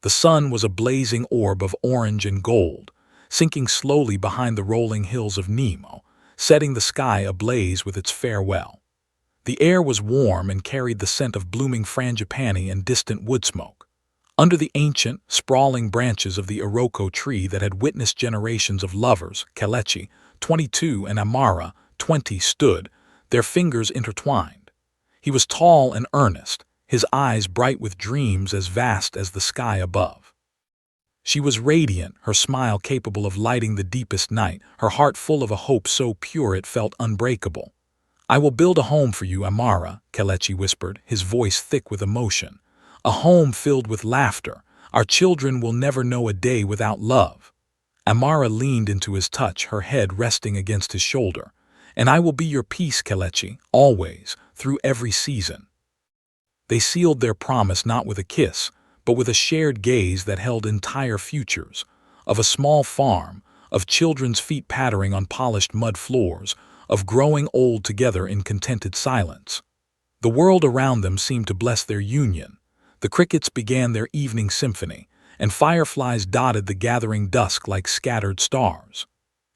The sun was a blazing orb of orange and gold, sinking slowly behind the rolling hills of Nemo, setting the sky ablaze with its farewell. The air was warm and carried the scent of blooming frangipani and distant wood smoke. Under the ancient, sprawling branches of the Iroko tree that had witnessed generations of lovers, Kelechi, 22, and Amara, 20, stood, their fingers intertwined. He was tall and earnest, his eyes bright with dreams as vast as the sky above. She was radiant, her smile capable of lighting the deepest night, her heart full of a hope so pure it felt unbreakable. "I will build a home for you, Amara," Kelechi whispered, his voice thick with emotion. "A home filled with laughter. Our children will never know a day without love." Amara leaned into his touch, her head resting against his shoulder. "And I will be your peace, Kelechi, always, through every season." They sealed their promise not with a kiss, but with a shared gaze that held entire futures, of a small farm, of children's feet pattering on polished mud floors, of growing old together in contented silence. The world around them seemed to bless their union. The crickets began their evening symphony, and fireflies dotted the gathering dusk like scattered stars.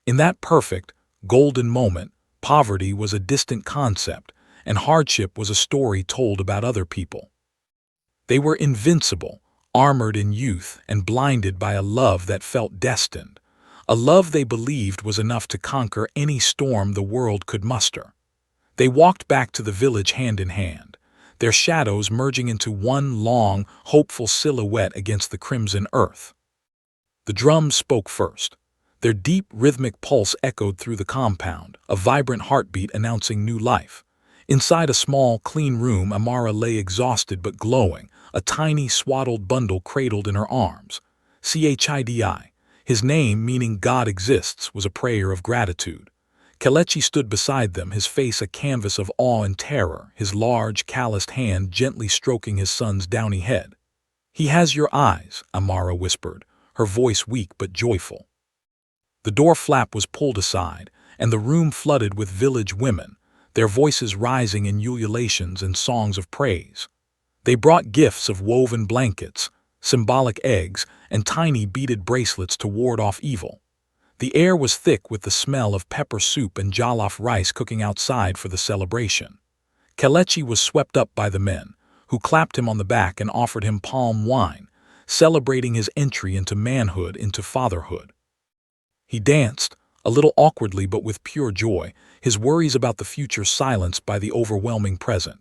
In that perfect, golden moment, poverty was a distant concept, and hardship was a story told about other people. They were invincible, armored in youth, and blinded by a love that felt destined, a love they believed was enough to conquer any storm the world could muster. They walked back to the village hand in hand, their shadows merging into one long, hopeful silhouette against the crimson earth. The drums spoke first. Their deep, rhythmic pulse echoed through the compound, a vibrant heartbeat announcing new life. Inside a small, clean room, Amara lay exhausted but glowing, a tiny, swaddled bundle cradled in her arms. Chidi, his name, meaning God exists, was a prayer of gratitude. Kelechi stood beside them, his face a canvas of awe and terror, his large, calloused hand gently stroking his son's downy head. "He has your eyes," Amara whispered, her voice weak but joyful. The door flap was pulled aside, and the room flooded with village women, their voices rising in ululations and songs of praise. They brought gifts of woven blankets, symbolic eggs, and tiny beaded bracelets to ward off evil. The air was thick with the smell of pepper soup and jollof rice cooking outside for the celebration. Kelechi was swept up by the men, who clapped him on the back and offered him palm wine, celebrating his entry into manhood, into fatherhood. He danced, a little awkwardly but with pure joy, his worries about the future silenced by the overwhelming present.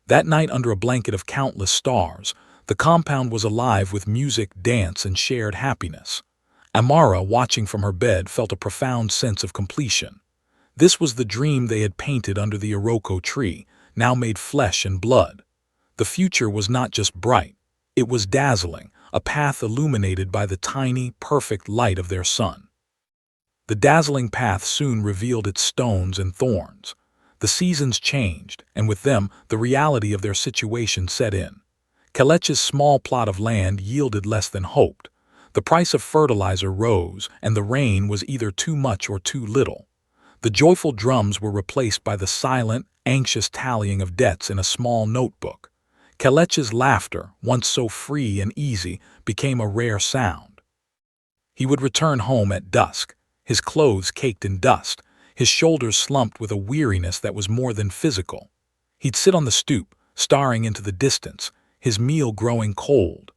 That night, under a blanket of countless stars, the compound was alive with music, dance, and shared happiness. Amara, watching from her bed, felt a profound sense of completion. This was the dream they had painted under the Iroko tree, now made flesh and blood. The future was not just bright, it was dazzling, a path illuminated by the tiny, perfect light of their sun. The dazzling path soon revealed its stones and thorns. The seasons changed, and with them, the reality of their situation set in. Kelechi's small plot of land yielded less than hoped. The price of fertilizer rose, and the rain was either too much or too little. The joyful drums were replaced by the silent, anxious tallying of debts in a small notebook. Kelechi's laughter, once so free and easy, became a rare sound. He would return home at dusk, his clothes caked in dust, his shoulders slumped with a weariness that was more than physical. He'd sit on the stoop, staring into the distance, his meal growing cold.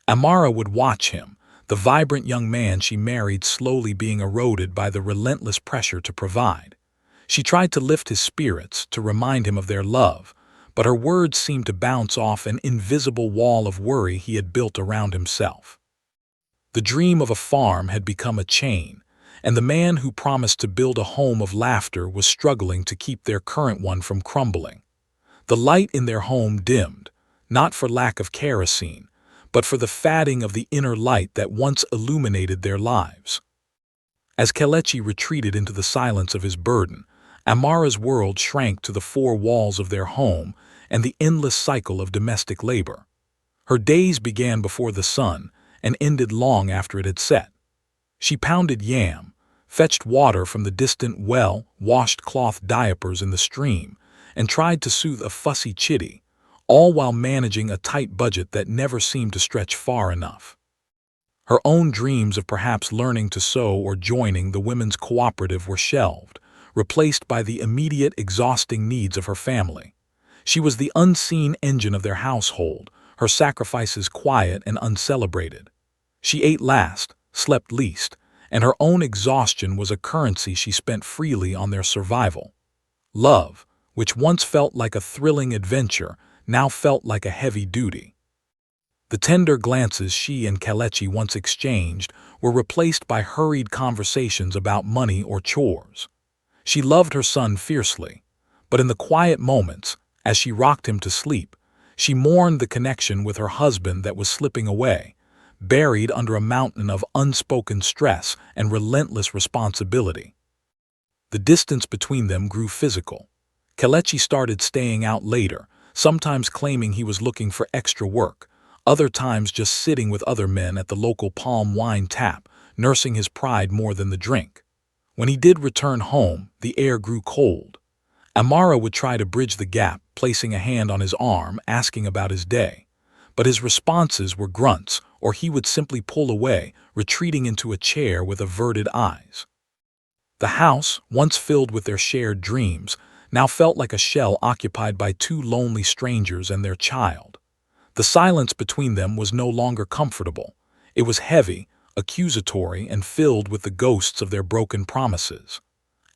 Amara would watch him, the vibrant young man she married slowly being eroded by the relentless pressure to provide. She tried to lift his spirits, to remind him of their love, but her words seemed to bounce off an invisible wall of worry he had built around himself. The dream of a farm had become a chain, and the man who promised to build a home of laughter was struggling to keep their current one from crumbling. The light in their home dimmed, not for lack of kerosene, but for the fading of the inner light that once illuminated their lives. As Kelechi retreated into the silence of his burden, Amara's world shrank to the four walls of their home and the endless cycle of domestic labor. Her days began before the sun and ended long after it had set. She pounded yam, fetched water from the distant well, washed cloth diapers in the stream, and tried to soothe a fussy chitty, all while managing a tight budget that never seemed to stretch far enough. Her own dreams of perhaps learning to sew or joining the women's cooperative were shelved, replaced by the immediate exhausting needs of her family. She was the unseen engine of their household, her sacrifices quiet and uncelebrated. She ate last, slept least, and her own exhaustion was a currency she spent freely on their survival. Love, which once felt like a thrilling adventure, now felt like a heavy duty. The tender glances she and Kelechi once exchanged were replaced by hurried conversations about money or chores. She loved her son fiercely, but in the quiet moments, as she rocked him to sleep, she mourned the connection with her husband that was slipping away, buried under a mountain of unspoken stress and relentless responsibility. The distance between them grew physical. Kelechi started staying out later, sometimes claiming he was looking for extra work, other times just sitting with other men at the local palm wine tap, nursing his pride more than the drink. When he did return home, the air grew cold. Amara would try to bridge the gap, placing a hand on his arm, asking about his day. But his responses were grunts, or he would simply pull away, retreating into a chair with averted eyes. The house, once filled with their shared dreams, now felt like a shell occupied by two lonely strangers and their child. The silence between them was no longer comfortable. It was heavy, accusatory, and filled with the ghosts of their broken promises.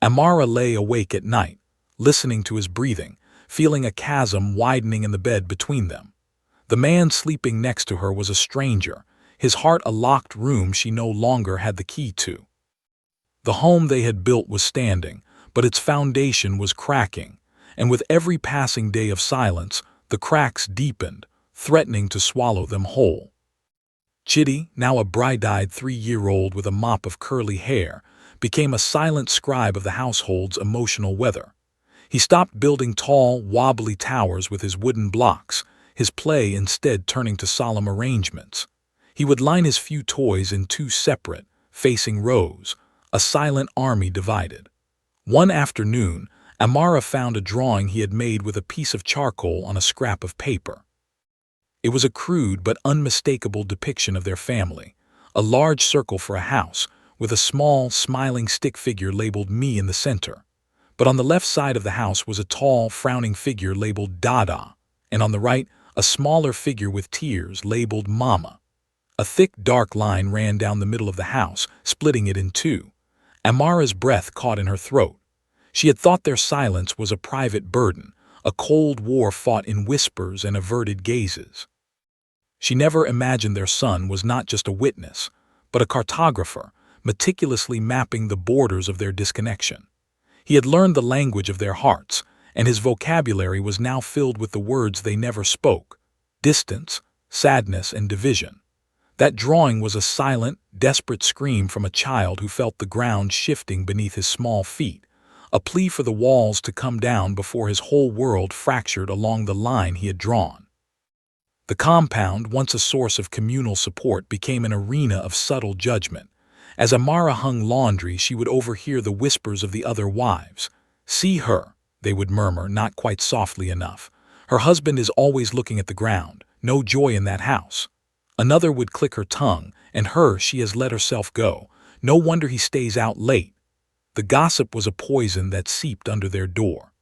Amara lay awake at night, listening to his breathing, feeling a chasm widening in the bed between them. The man sleeping next to her was a stranger, his heart a locked room she no longer had the key to. The home they had built was standing, but its foundation was cracking, and with every passing day of silence, the cracks deepened, threatening to swallow them whole. Chitty, now a bright-eyed 3-year-old with a mop of curly hair, became a silent scribe of the household's emotional weather. He stopped building tall, wobbly towers with his wooden blocks, his play instead turning to solemn arrangements. He would line his few toys in two separate, facing rows, a silent army divided. One afternoon, Amara found a drawing he had made with a piece of charcoal on a scrap of paper. It was a crude but unmistakable depiction of their family, a large circle for a house, with a small, smiling stick figure labeled me in the center. But on the left side of the house was a tall, frowning figure labeled Dada, and on the right, a smaller figure with tears labeled Mama. A thick, dark line ran down the middle of the house, splitting it in two. Amara's breath caught in her throat. She had thought their silence was a private burden, a cold war fought in whispers and averted gazes. She never imagined their son was not just a witness, but a cartographer, meticulously mapping the borders of their disconnection. He had learned the language of their hearts, and his vocabulary was now filled with the words they never spoke: distance, sadness, and division. That drawing was a silent, desperate scream from a child who felt the ground shifting beneath his small feet, a plea for the walls to come down before his whole world fractured along the line he had drawn. The compound, once a source of communal support, became an arena of subtle judgment. As Amara hung laundry, she would overhear the whispers of the other wives. "See her," they would murmur, not quite softly enough. "Her husband is always looking at the ground. No joy in that house." Another would click her tongue, "And her, she has let herself go. No wonder he stays out late." The gossip was a poison that seeped under their door.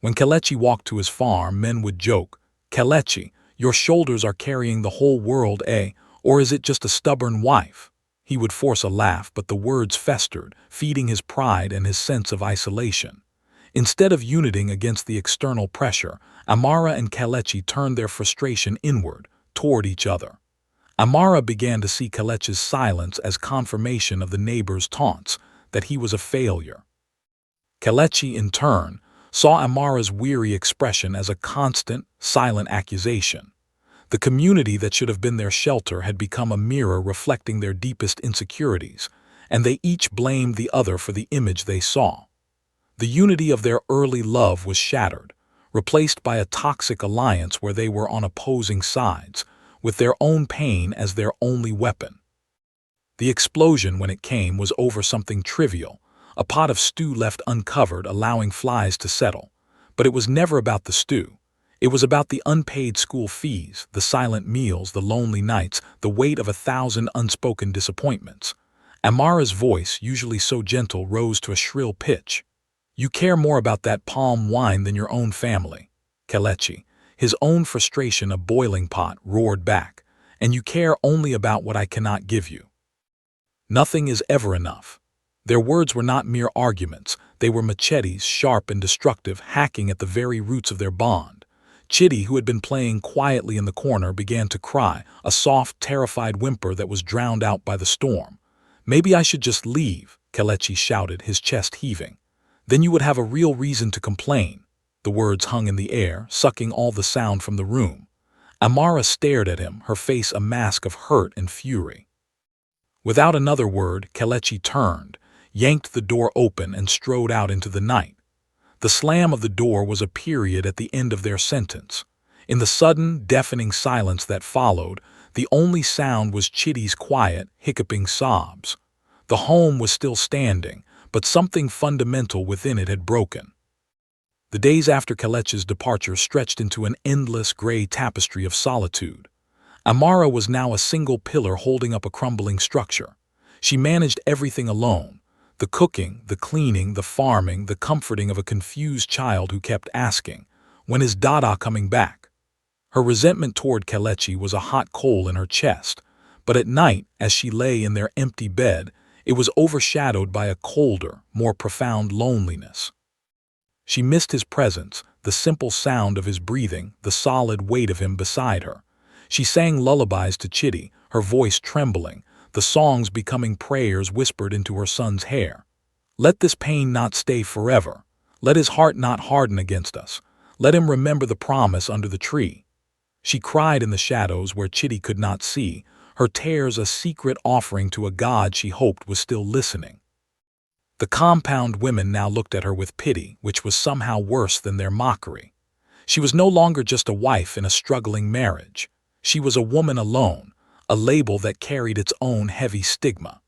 When Kelechi walked to his farm, men would joke, "Kelechi, your shoulders are carrying the whole world, eh? Or is it just a stubborn wife?" He would force a laugh, but the words festered, feeding his pride and his sense of isolation. Instead of uniting against the external pressure, Amara and Kelechi turned their frustration inward, toward each other. Amara began to see Kelechi's silence as confirmation of the neighbors' taunts, that he was a failure. Kelechi, in turn, saw Amara's weary expression as a constant, silent accusation. The community that should have been their shelter had become a mirror reflecting their deepest insecurities, and they each blamed the other for the image they saw. The unity of their early love was shattered, replaced by a toxic alliance where they were on opposing sides, with their own pain as their only weapon. The explosion, when it came, was over something trivial, a pot of stew left uncovered, allowing flies to settle. But it was never about the stew. It was about the unpaid school fees, the silent meals, the lonely nights, the weight of 1,000 unspoken disappointments. Amara's voice, usually so gentle, rose to a shrill pitch. "You care more about that palm wine than your own family." Kelechi, his own frustration a boiling pot, roared back. "And you care only about what I cannot give you." Nothing is ever enough. Their words were not mere arguments, they were machetes, sharp and destructive, hacking at the very roots of their bond. Chitty, who had been playing quietly in the corner, began to cry, a soft, terrified whimper that was drowned out by the storm. "Maybe I should just leave," Kelechi shouted, his chest heaving. "Then you would have a real reason to complain." The words hung in the air, sucking all the sound from the room. Amara stared at him, her face a mask of hurt and fury. Without another word, Kelechi turned, yanked the door open, and strode out into the night. The slam of the door was a period at the end of their sentence. In the sudden, deafening silence that followed, the only sound was Chitty's quiet, hiccuping sobs. The home was still standing, but something fundamental within it had broken. The days after Kelechi's departure stretched into an endless gray tapestry of solitude. Amara was now a single pillar holding up a crumbling structure. She managed everything alone: the cooking, the cleaning, the farming, the comforting of a confused child who kept asking, "When is Dada coming back?" Her resentment toward Kelechi was a hot coal in her chest, but at night, as she lay in their empty bed, it was overshadowed by a colder, more profound loneliness. She missed his presence, the simple sound of his breathing, the solid weight of him beside her. She sang lullabies to Chitty, her voice trembling, the songs becoming prayers whispered into her son's hair. "Let this pain not stay forever. Let his heart not harden against us. Let him remember the promise under the tree." She cried in the shadows where Chitty could not see, her tears a secret offering to a God she hoped was still listening. The compound women now looked at her with pity, which was somehow worse than their mockery. She was no longer just a wife in a struggling marriage. She was a woman alone, a label that carried its own heavy stigma.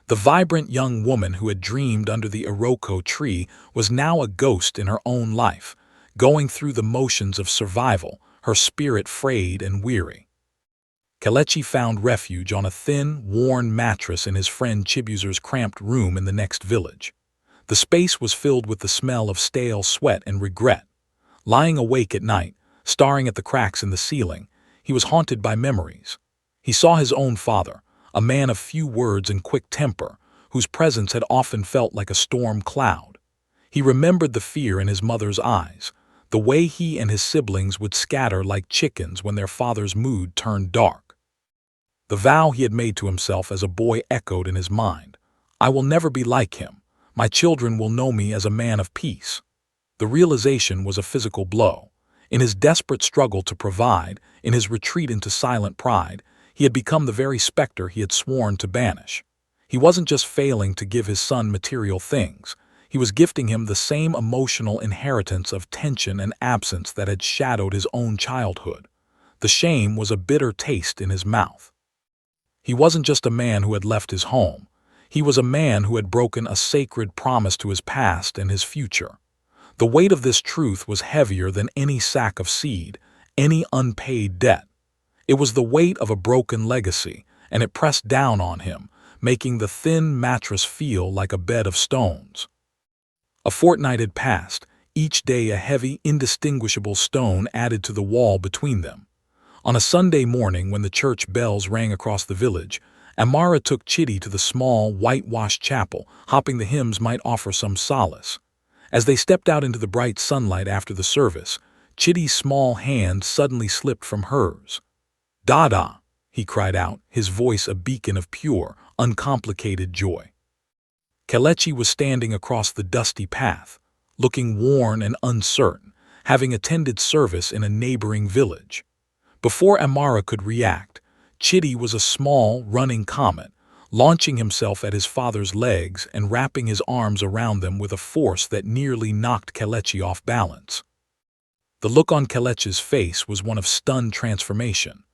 The vibrant young woman who had dreamed under the Iroko tree was now a ghost in her own life, going through the motions of survival, her spirit frayed and weary. Kelechi found refuge on a thin, worn mattress in his friend Chibuzer's cramped room in the next village. The space was filled with the smell of stale sweat and regret. Lying awake at night, staring at the cracks in the ceiling, he was haunted by memories. He saw his own father, a man of few words and quick temper, whose presence had often felt like a storm cloud. He remembered the fear in his mother's eyes, the way he and his siblings would scatter like chickens when their father's mood turned dark. The vow he had made to himself as a boy echoed in his mind. "I will never be like him. My children will know me as a man of peace." The realization was a physical blow. In his desperate struggle to provide, in his retreat into silent pride, he had become the very specter he had sworn to banish. He wasn't just failing to give his son material things. He was gifting him the same emotional inheritance of tension and absence that had shadowed his own childhood. The shame was a bitter taste in his mouth. He wasn't just a man who had left his home. He was a man who had broken a sacred promise to his past and his future. The weight of this truth was heavier than any sack of seed, any unpaid debt. It was the weight of a broken legacy, and it pressed down on him, making the thin mattress feel like a bed of stones. A fortnight had passed, each day a heavy, indistinguishable stone added to the wall between them. On a Sunday morning, when the church bells rang across the village, Amara took Chitty to the small, whitewashed chapel, hoping the hymns might offer some solace. As they stepped out into the bright sunlight after the service, Chitty's small hand suddenly slipped from hers. "Dada!" he cried out, his voice a beacon of pure, uncomplicated joy. Kelechi was standing across the dusty path, looking worn and uncertain, having attended service in a neighboring village. Before Amara could react, Chitty was a small, running comet, launching himself at his father's legs and wrapping his arms around them with a force that nearly knocked Kelechi off balance. The look on Kelechi's face was one of stunned transformation.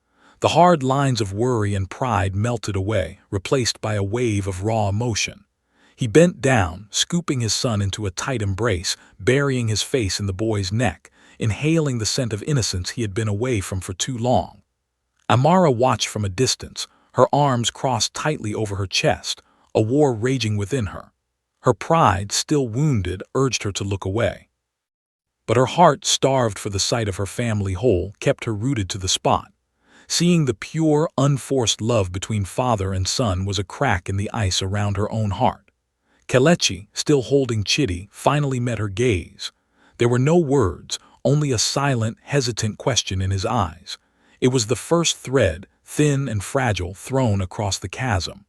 The hard lines of worry and pride melted away, replaced by a wave of raw emotion. He bent down, scooping his son into a tight embrace, burying his face in the boy's neck, inhaling the scent of innocence he had been away from for too long. Amara watched from a distance, her arms crossed tightly over her chest, a war raging within her. Her pride, still wounded, urged her to look away. But her heart, starved for the sight of her family whole, kept her rooted to the spot. Seeing the pure, unforced love between father and son was a crack in the ice around her own heart. Kelechi, still holding Chidi, finally met her gaze. There were no words, only a silent, hesitant question in his eyes. It was the first thread, thin and fragile, thrown across the chasm.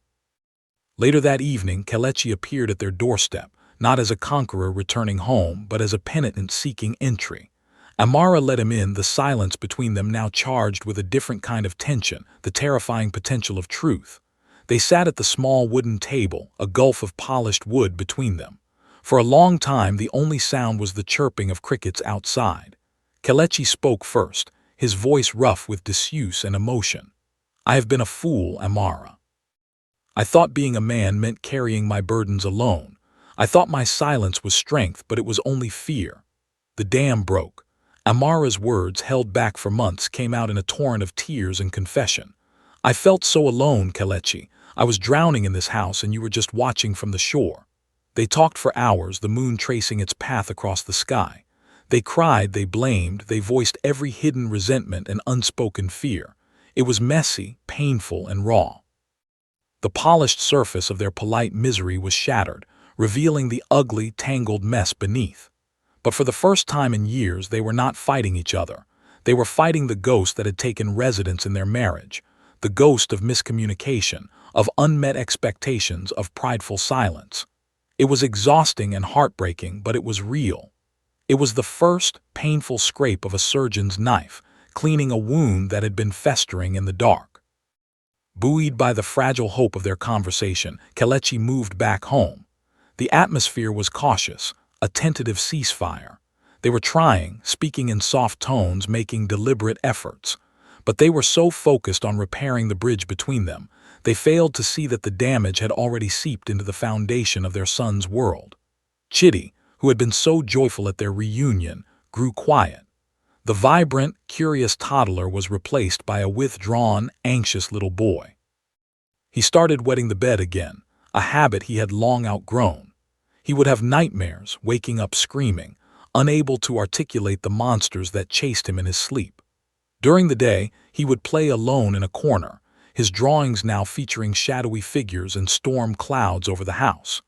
Later that evening, Kelechi appeared at their doorstep, not as a conqueror returning home, but as a penitent seeking entry. Amara let him in, the silence between them now charged with a different kind of tension, the terrifying potential of truth. They sat at the small wooden table, a gulf of polished wood between them. For a long time, the only sound was the chirping of crickets outside. Kelechi spoke first, his voice rough with disuse and emotion. "I have been a fool, Amara. I thought being a man meant carrying my burdens alone. I thought my silence was strength, but it was only fear. The dam broke." Amara's words, held back for months, came out in a torrent of tears and confession. "I felt so alone, Kelechi. I was drowning in this house and you were just watching from the shore." They talked for hours, the moon tracing its path across the sky. They cried, they blamed, they voiced every hidden resentment and unspoken fear. It was messy, painful, and raw. The polished surface of their polite misery was shattered, revealing the ugly, tangled mess beneath. But for the first time in years, they were not fighting each other. They were fighting the ghost that had taken residence in their marriage, the ghost of miscommunication, of unmet expectations, of prideful silence. It was exhausting and heartbreaking, but it was real. It was the first, painful scrape of a surgeon's knife, cleaning a wound that had been festering in the dark. Buoyed by the fragile hope of their conversation, Kelechi moved back home. The atmosphere was cautious, a tentative ceasefire. They were trying, speaking in soft tones, making deliberate efforts. But they were so focused on repairing the bridge between them, they failed to see that the damage had already seeped into the foundation of their son's world. Chidi, who had been so joyful at their reunion, grew quiet. The vibrant, curious toddler was replaced by a withdrawn, anxious little boy. He started wetting the bed again, a habit he had long outgrown. He would have nightmares, waking up screaming, unable to articulate the monsters that chased him in his sleep. During the day, he would play alone in a corner, his drawings now featuring shadowy figures and storm clouds over the house.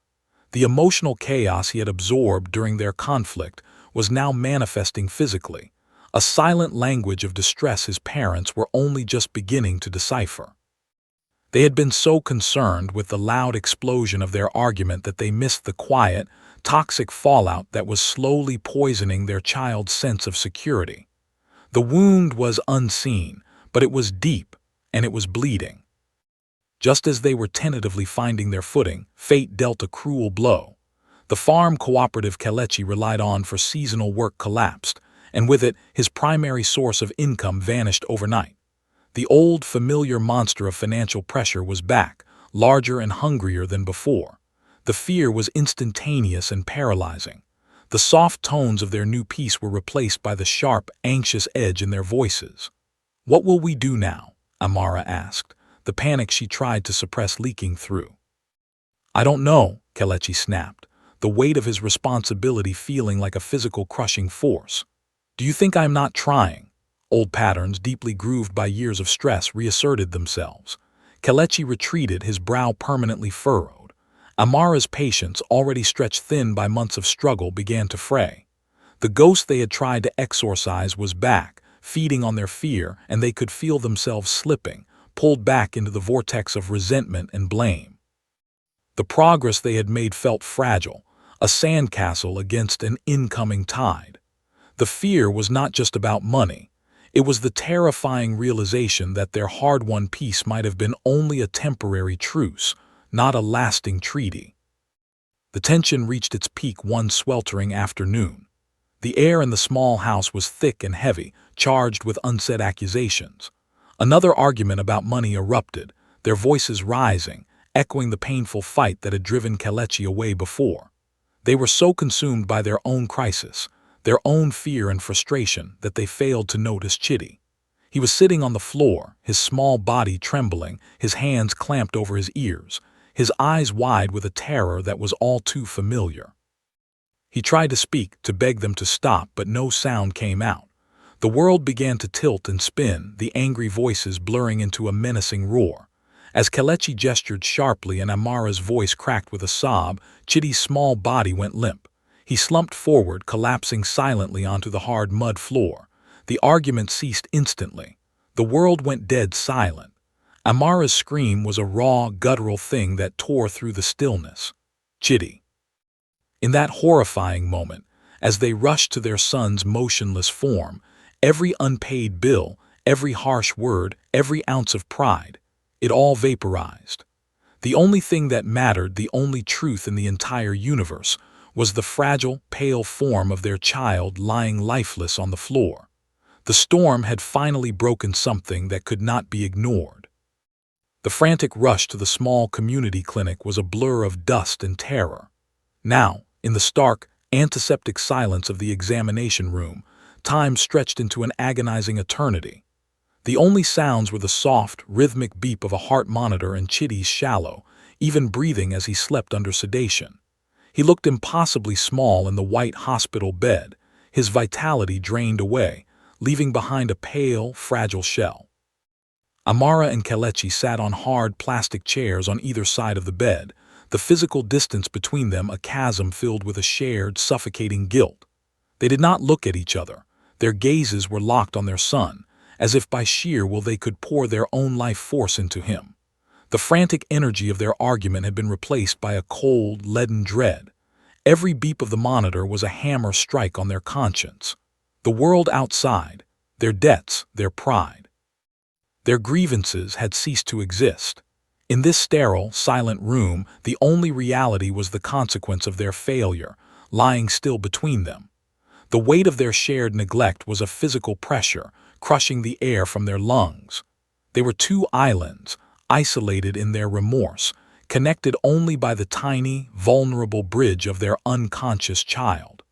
The emotional chaos he had absorbed during their conflict was now manifesting physically, a silent language of distress his parents were only just beginning to decipher. They had been so concerned with the loud explosion of their argument that they missed the quiet, toxic fallout that was slowly poisoning their child's sense of security. The wound was unseen, but it was deep, and it was bleeding. Just as they were tentatively finding their footing, fate dealt a cruel blow. The farm cooperative Kelechi relied on for seasonal work collapsed, and with it, his primary source of income vanished overnight. The old, familiar monster of financial pressure was back, larger and hungrier than before. The fear was instantaneous and paralyzing. The soft tones of their new peace were replaced by the sharp, anxious edge in their voices. "What will we do now?" Amara asked, the panic she tried to suppress leaking through. "I don't know," Kelechi snapped, the weight of his responsibility feeling like a physical crushing force. "Do you think I'm not trying?" Old patterns, deeply grooved by years of stress, reasserted themselves. Kelechi retreated, his brow permanently furrowed. Amara's patience, already stretched thin by months of struggle, began to fray. The ghost they had tried to exorcise was back, feeding on their fear, and they could feel themselves slipping, pulled back into the vortex of resentment and blame. The progress they had made felt fragile, a sandcastle against an incoming tide. The fear was not just about money. It was the terrifying realization that their hard-won peace might have been only a temporary truce, not a lasting treaty. The tension reached its peak one sweltering afternoon. The air in the small house was thick and heavy, charged with unsaid accusations. Another argument about money erupted, their voices rising, echoing the painful fight that had driven Kelechi away before. They were so consumed by their own crisis, their own fear and frustration, that they failed to notice Chidi. He was sitting on the floor, his small body trembling, his hands clamped over his ears, his eyes wide with a terror that was all too familiar. He tried to speak, to beg them to stop, but no sound came out. The world began to tilt and spin, the angry voices blurring into a menacing roar. As Kelechi gestured sharply and Amara's voice cracked with a sob, Chidi's small body went limp. He slumped forward, collapsing silently onto the hard mud floor. The argument ceased instantly. The world went dead silent. Amara's scream was a raw, guttural thing that tore through the stillness. Chidi. In that horrifying moment, as they rushed to their son's motionless form, every unpaid bill, every harsh word, every ounce of pride, it all vaporized. The only thing that mattered, the only truth in the entire universe, was the fragile, pale form of their child lying lifeless on the floor. The storm had finally broken something that could not be ignored. The frantic rush to the small community clinic was a blur of dust and terror. Now, in the stark, antiseptic silence of the examination room, time stretched into an agonizing eternity. The only sounds were the soft, rhythmic beep of a heart monitor and Chidi's shallow, even breathing as he slept under sedation. He looked impossibly small in the white hospital bed, his vitality drained away, leaving behind a pale, fragile shell. Amara and Kelechi sat on hard plastic chairs on either side of the bed, the physical distance between them a chasm filled with a shared, suffocating guilt. They did not look at each other. Their gazes were locked on their son, as if by sheer will they could pour their own life force into him. The frantic energy of their argument had been replaced by a cold, leaden dread. Every beep of the monitor was a hammer strike on their conscience. The world outside, their debts, their pride, their grievances had ceased to exist. In this sterile, silent room, the only reality was the consequence of their failure, lying still between them. The weight of their shared neglect was a physical pressure, crushing the air from their lungs. They were two islands, isolated in their remorse, connected only by the tiny, vulnerable bridge of their unconscious child.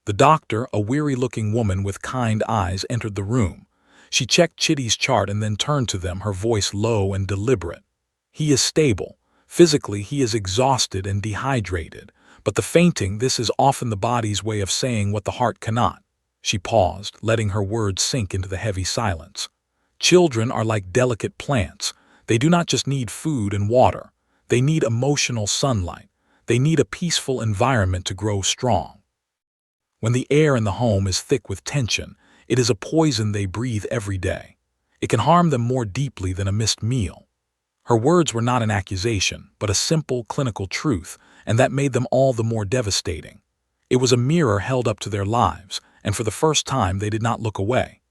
The doctor, a weary-looking woman with kind eyes, entered the room. She checked Chidi's chart and then turned to them, her voice low and deliberate. "He is stable. Physically, he is exhausted and dehydrated. But the fainting, this is often the body's way of saying what the heart cannot." She paused, letting her words sink into the heavy silence. "Children are like delicate plants. They do not just need food and water. They need emotional sunlight. They need a peaceful environment to grow strong. When the air in the home is thick with tension, it is a poison they breathe every day. It can harm them more deeply than a missed meal." Her words were not an accusation, but a simple, clinical truth, and that made them all the more devastating. It was a mirror held up to their lives, and for the first time they did not look away.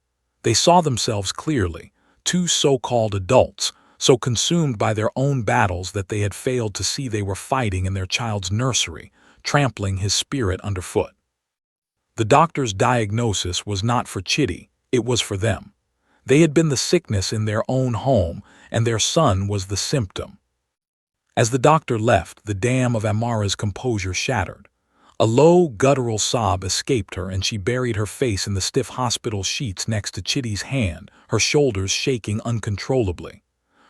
They saw themselves clearly, two so-called adults, so consumed by their own battles that they had failed to see they were fighting in their child's nursery, trampling his spirit underfoot. The doctor's diagnosis was not for Chidi, it was for them. They had been the sickness in their own home, and their son was the symptom. As the doctor left, the dam of Amara's composure shattered. A low, guttural sob escaped her, and she buried her face in the stiff hospital sheets next to Chidi's hand, her shoulders shaking uncontrollably.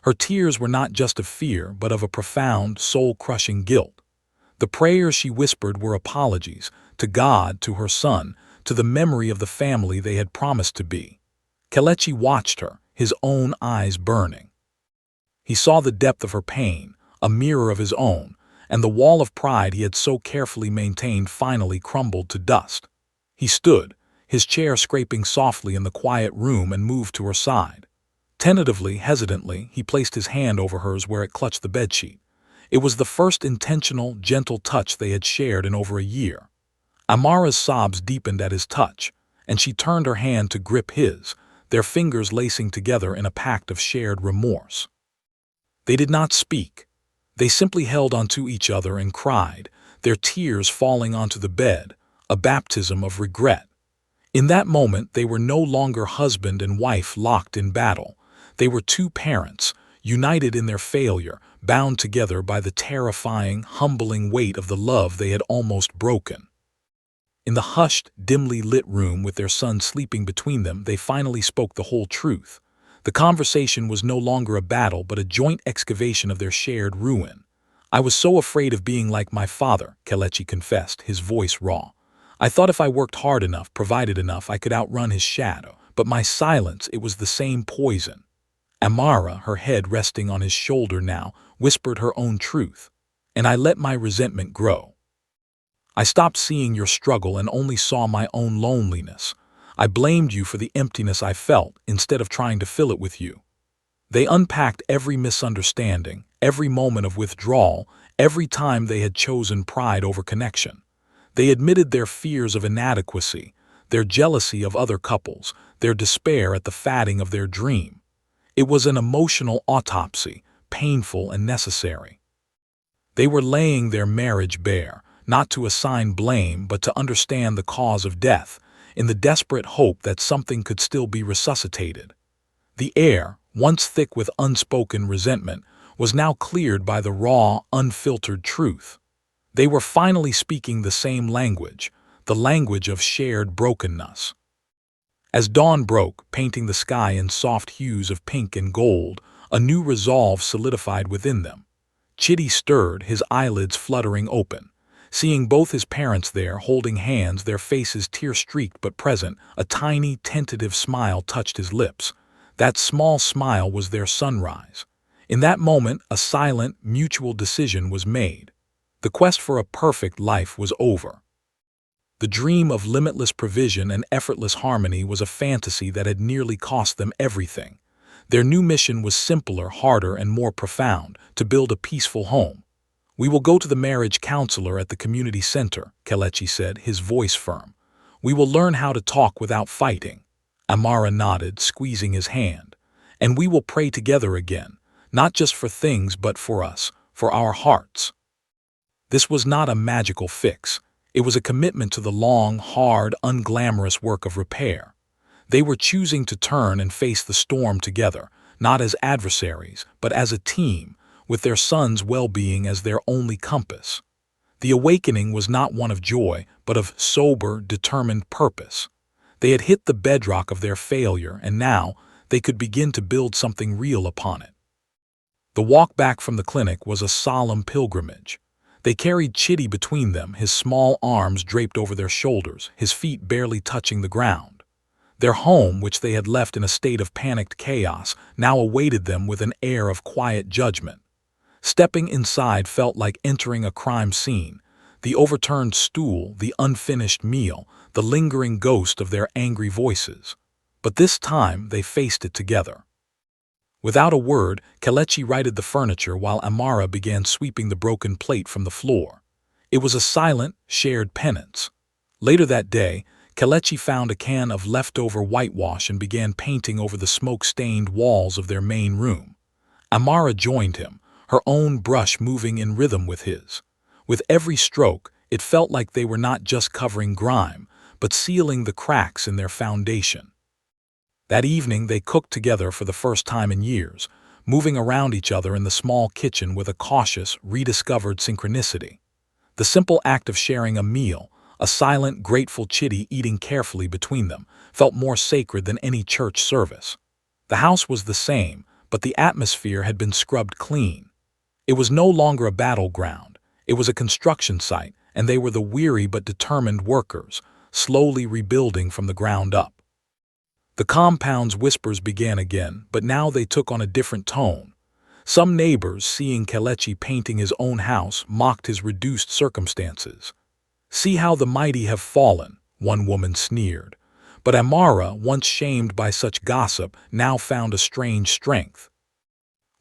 Her tears were not just of fear, but of a profound, soul-crushing guilt. The prayers she whispered were apologies, to God, to her son, to the memory of the family they had promised to be. Kelechi watched her, his own eyes burning. He saw the depth of her pain, a mirror of his own, and the wall of pride he had so carefully maintained finally crumbled to dust. He stood, his chair scraping softly in the quiet room, and moved to her side. Tentatively, hesitantly, he placed his hand over hers where it clutched the bedsheet. It was the first intentional, gentle touch they had shared in over a year. Amara's sobs deepened at his touch, and she turned her hand to grip his, their fingers lacing together in a pact of shared remorse. They did not speak. They simply held onto each other and cried, their tears falling onto the bed, a baptism of regret. In that moment, they were no longer husband and wife locked in battle. They were two parents, united in their failure, bound together by the terrifying, humbling weight of the love they had almost broken. In the hushed, dimly lit room with their son sleeping between them, they finally spoke the whole truth. The conversation was no longer a battle but a joint excavation of their shared ruin. "I was so afraid of being like my father," Kelechi confessed, his voice raw. "I thought if I worked hard enough, provided enough, I could outrun his shadow. But my silence, it was the same poison." Amara, her head resting on his shoulder now, whispered her own truth. "And I let my resentment grow. I stopped seeing your struggle and only saw my own loneliness. I blamed you for the emptiness I felt instead of trying to fill it with you." They unpacked every misunderstanding, every moment of withdrawal, every time they had chosen pride over connection. They admitted their fears of inadequacy, their jealousy of other couples, their despair at the fading of their dream. It was an emotional autopsy, painful and necessary. They were laying their marriage bare, not to assign blame but to understand the cause of death, in the desperate hope that something could still be resuscitated. The air, once thick with unspoken resentment, was now cleared by the raw, unfiltered truth. They were finally speaking the same language, the language of shared brokenness. As dawn broke, painting the sky in soft hues of pink and gold, a new resolve solidified within them. Chitty stirred, his eyelids fluttering open. Seeing both his parents there, holding hands, their faces tear-streaked but present, a tiny, tentative smile touched his lips. That small smile was their sunrise. In that moment, a silent, mutual decision was made. The quest for a perfect life was over. The dream of limitless provision and effortless harmony was a fantasy that had nearly cost them everything. Their new mission was simpler, harder, and more profound: to build a peaceful home. "We will go to the marriage counselor at the community center," Kelechi said, his voice firm. "We will learn how to talk without fighting." Amara nodded, squeezing his hand. "And we will pray together again, not just for things but for us, for our hearts." This was not a magical fix. It was a commitment to the long, hard, unglamorous work of repair. They were choosing to turn and face the storm together, not as adversaries, but as a team, with their son's well-being as their only compass. The awakening was not one of joy, but of sober, determined purpose. They had hit the bedrock of their failure, and now they could begin to build something real upon it. The walk back from the clinic was a solemn pilgrimage. They carried Chitty between them, his small arms draped over their shoulders, his feet barely touching the ground. Their home, which they had left in a state of panicked chaos, now awaited them with an air of quiet judgment. Stepping inside felt like entering a crime scene. The overturned stool, the unfinished meal, the lingering ghost of their angry voices. But this time they faced it together. Without a word, Kelechi righted the furniture while Amara began sweeping the broken plate from the floor. It was a silent, shared penance. Later that day, Kelechi found a can of leftover whitewash and began painting over the smoke-stained walls of their main room. Amara joined him, her own brush moving in rhythm with his. With every stroke, it felt like they were not just covering grime, but sealing the cracks in their foundation. That evening they cooked together for the first time in years, moving around each other in the small kitchen with a cautious, rediscovered synchronicity. The simple act of sharing a meal, a silent, grateful Chitty eating carefully between them, felt more sacred than any church service. The house was the same, but the atmosphere had been scrubbed clean. It was no longer a battleground. It was a construction site, and they were the weary but determined workers, slowly rebuilding from the ground up. The compound's whispers began again, but now they took on a different tone. Some neighbors, seeing Kelechi painting his own house, mocked his reduced circumstances. "See how the mighty have fallen," one woman sneered. But Amara, once shamed by such gossip, now found a strange strength.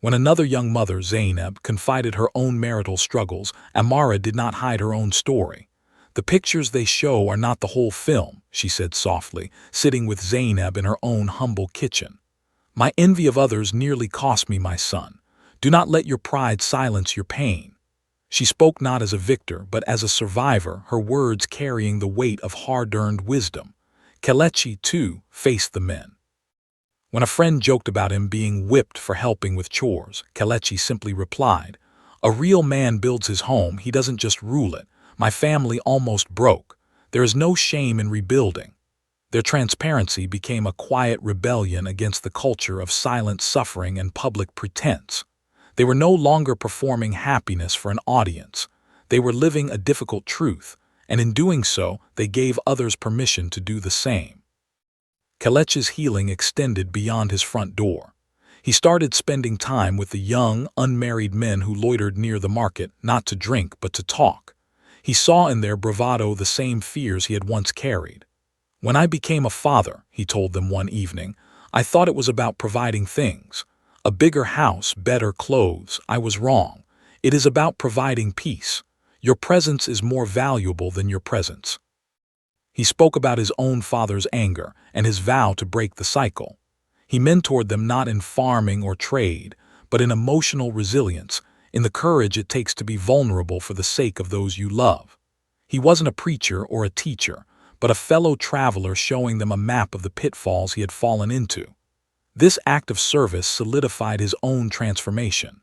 When another young mother, Zainab, confided her own marital struggles, Amara did not hide her own story. "The pictures they show are not the whole film," she said softly, sitting with Zainab in her own humble kitchen. "My envy of others nearly cost me my son. Do not let your pride silence your pain." She spoke not as a victor, but as a survivor, her words carrying the weight of hard-earned wisdom. Kelechi, too, faced the men. When a friend joked about him being whipped for helping with chores, Kelechi simply replied, "A real man builds his home, he doesn't just rule it. My family almost broke. There is no shame in rebuilding. Their transparency became a quiet rebellion against the culture of silent suffering and public pretense. They were no longer performing happiness for an audience. They were living a difficult truth, and in doing so, they gave others permission to do the same. Kelechi's healing extended beyond his front door. He started spending time with the young, unmarried men who loitered near the market, not to drink but to talk. He saw in their bravado the same fears he had once carried. "When I became a father," he told them one evening, "I thought it was about providing things. A bigger house, better clothes. I was wrong. It is about providing peace. Your presence is more valuable than your presence." He spoke about his own father's anger and his vow to break the cycle. He mentored them not in farming or trade, but in emotional resilience, in the courage it takes to be vulnerable for the sake of those you love. He wasn't a preacher or a teacher, but a fellow traveler showing them a map of the pitfalls he had fallen into. This act of service solidified his own transformation.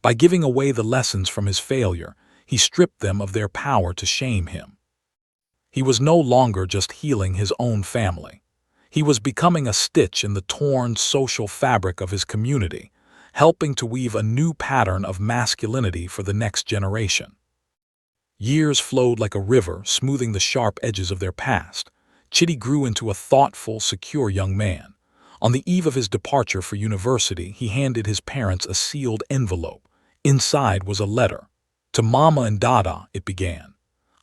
By giving away the lessons from his failure, he stripped them of their power to shame him. He was no longer just healing his own family. He was becoming a stitch in the torn social fabric of his community, helping to weave a new pattern of masculinity for the next generation. Years flowed like a river, smoothing the sharp edges of their past. Chidi grew into a thoughtful, secure young man. On the eve of his departure for university, he handed his parents a sealed envelope. Inside was a letter. "To Mama and Dada," it began.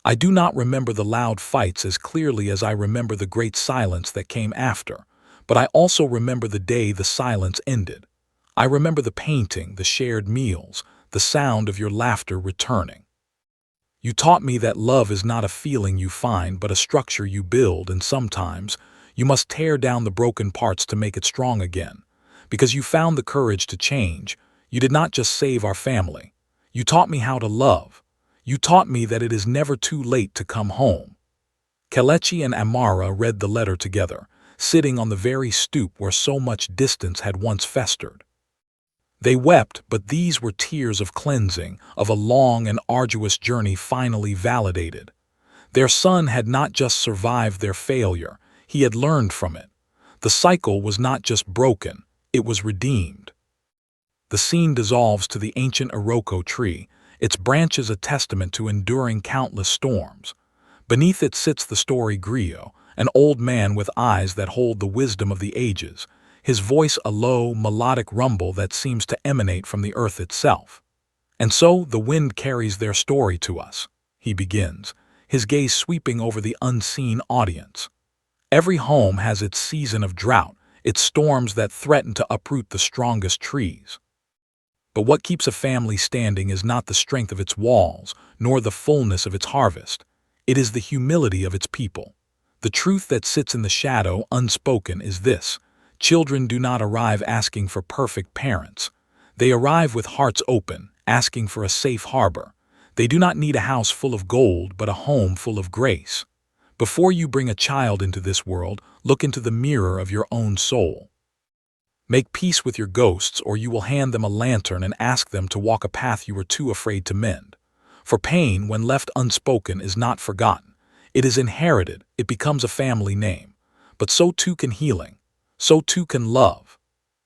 "I do not remember the loud fights as clearly as I remember the great silence that came after, but I also remember the day the silence ended. I remember the painting, the shared meals, the sound of your laughter returning. You taught me that love is not a feeling you find but a structure you build, and sometimes you must tear down the broken parts to make it strong again. Because you found the courage to change, you did not just save our family. You taught me how to love. You taught me that it is never too late to come home." Kelechi and Amara read the letter together, sitting on the very stoop where so much distance had once festered. They wept, but these were tears of cleansing, of a long and arduous journey finally validated. Their son had not just survived their failure, he had learned from it. The cycle was not just broken, it was redeemed. The scene dissolves to the ancient Iroko tree, its branches a testament to enduring countless storms. Beneath it sits the Story Griot, an old man with eyes that hold the wisdom of the ages, his voice a low, melodic rumble that seems to emanate from the earth itself. "And so the wind carries their story to us," he begins, his gaze sweeping over the unseen audience. "Every home has its season of drought, its storms that threaten to uproot the strongest trees. But what keeps a family standing is not the strength of its walls, nor the fullness of its harvest. It is the humility of its people. The truth that sits in the shadow, unspoken, is this: children do not arrive asking for perfect parents. They arrive with hearts open, asking for a safe harbor. They do not need a house full of gold, but a home full of grace. Before you bring a child into this world, look into the mirror of your own soul. Make peace with your ghosts, or you will hand them a lantern and ask them to walk a path you were too afraid to mend. For pain, when left unspoken, is not forgotten. It is inherited, it becomes a family name. But so too can healing. So too can love."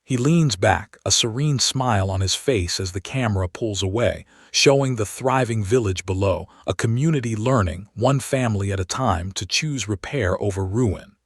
He leans back, a serene smile on his face as the camera pulls away, showing the thriving village below, a community learning, one family at a time, to choose repair over ruin.